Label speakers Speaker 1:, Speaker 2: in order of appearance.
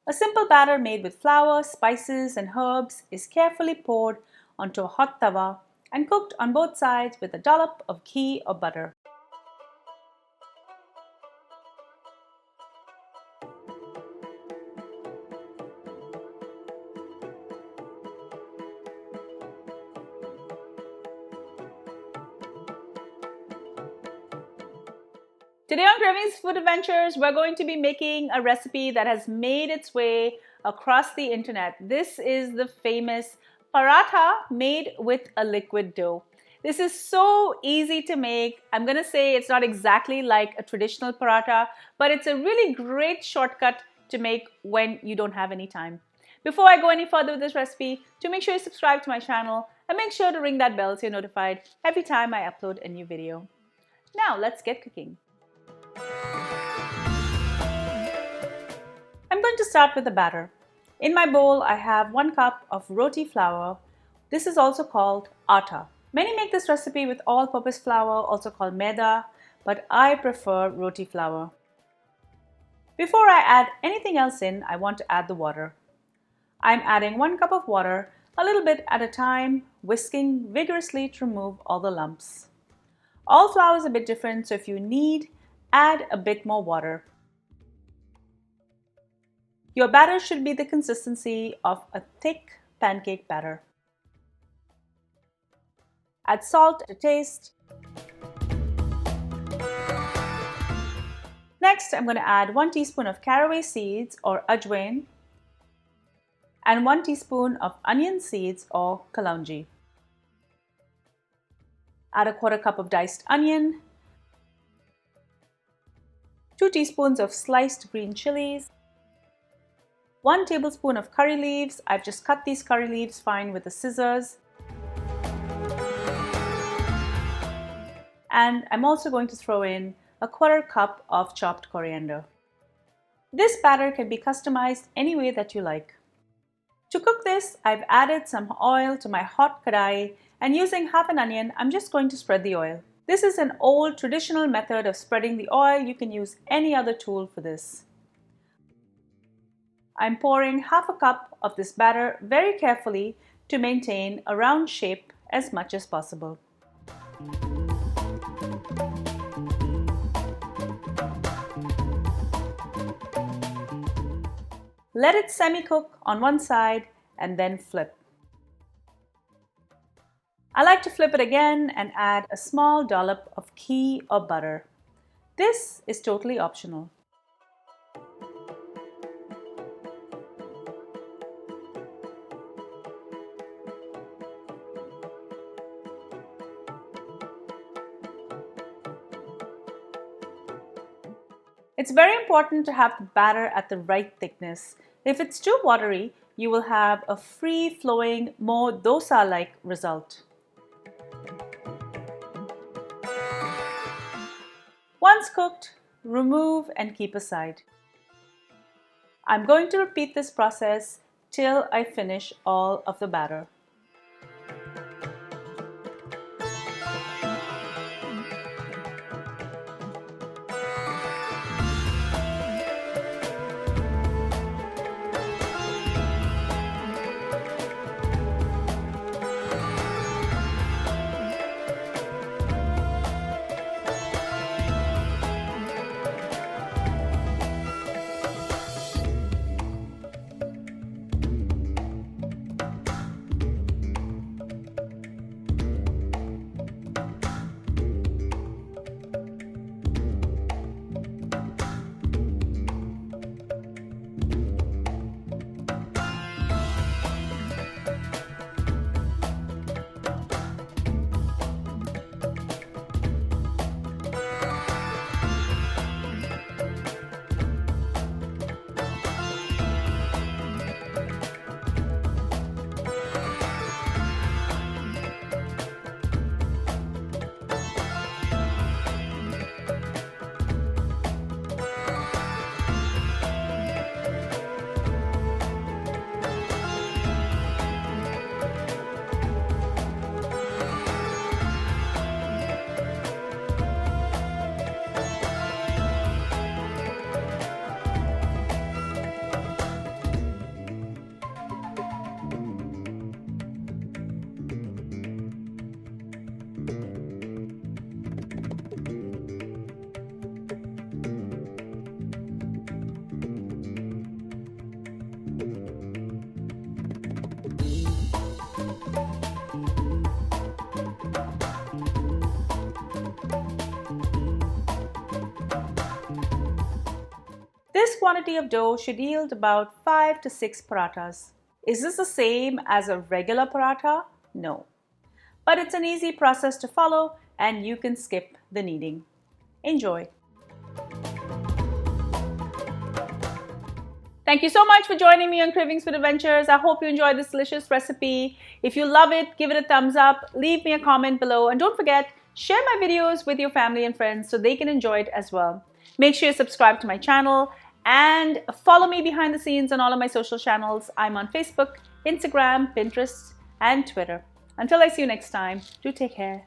Speaker 1: A simple batter made with flour, spices, and herbs is carefully poured onto a hot tava and cooked on both sides with a dollop of ghee or butter. Today on Cravings Food Adventures, we're going to be making a recipe that has made its way across the internet. This is the famous paratha made with a liquid dough. This is so easy to make. I'm going to say it's not exactly like a traditional paratha, but it's a really great shortcut to make when you don't have any time. Before I go any further with this recipe, do make sure you subscribe to my channel and make sure to ring that bell so you're notified every time I upload a new video. Now let's get cooking. I'm going to start with the batter. In my bowl, I have 1 cup of roti flour. This is also called atta. Many make this recipe with all-purpose flour, also called maida, but I prefer roti flour. Before I add anything else in, I want to add the water. I'm adding 1 cup of water, a little bit at a time, whisking vigorously to remove all the lumps. All flour is a bit different, so if you need, add a bit more water. Your batter should be the consistency of a thick pancake batter. Add salt to taste. Next, I'm going to add 1 teaspoon of caraway seeds or Ajwain and 1 teaspoon of onion seeds or Kalonji. Add a 1/4 cup of diced onion, 2 teaspoons of sliced green chilies, 1 tablespoon of curry leaves. I've just cut these curry leaves fine with the scissors. And I'm also going to throw in a 1/4 cup of chopped coriander. This batter can be customized any way that you like. To cook this, I've added some oil to my hot kadai, and using half an onion, I'm just going to spread the oil. This is an old traditional method of spreading the oil. You can use any other tool for this. I'm pouring half a cup of this batter very carefully to maintain a round shape as much as possible. Let it semi-cook on one side and then flip. I like to flip it again and add a small dollop of ghee or butter. This is totally optional. It's very important to have the batter at the right thickness. If it's too watery, you will have a free-flowing, more dosa-like result. Once cooked, remove and keep aside. I'm going to repeat this process till I finish all of the batter. quantity of dough should yield about 5 to 6 parathas. Is this the same as a regular paratha? No. But it's an easy process to follow and you can skip the kneading. Enjoy! Thank you so much for joining me on Cravings Food Adventures. I hope you enjoyed this delicious recipe. If you love it, give it a thumbs up, leave me a comment below, and don't forget, share my videos with your family and friends so they can enjoy it as well. Make sure you subscribe to my channel and follow me behind the scenes on all of my social channels. I'm on Facebook, Instagram, Pinterest, and Twitter. Until I see you next time, do take care.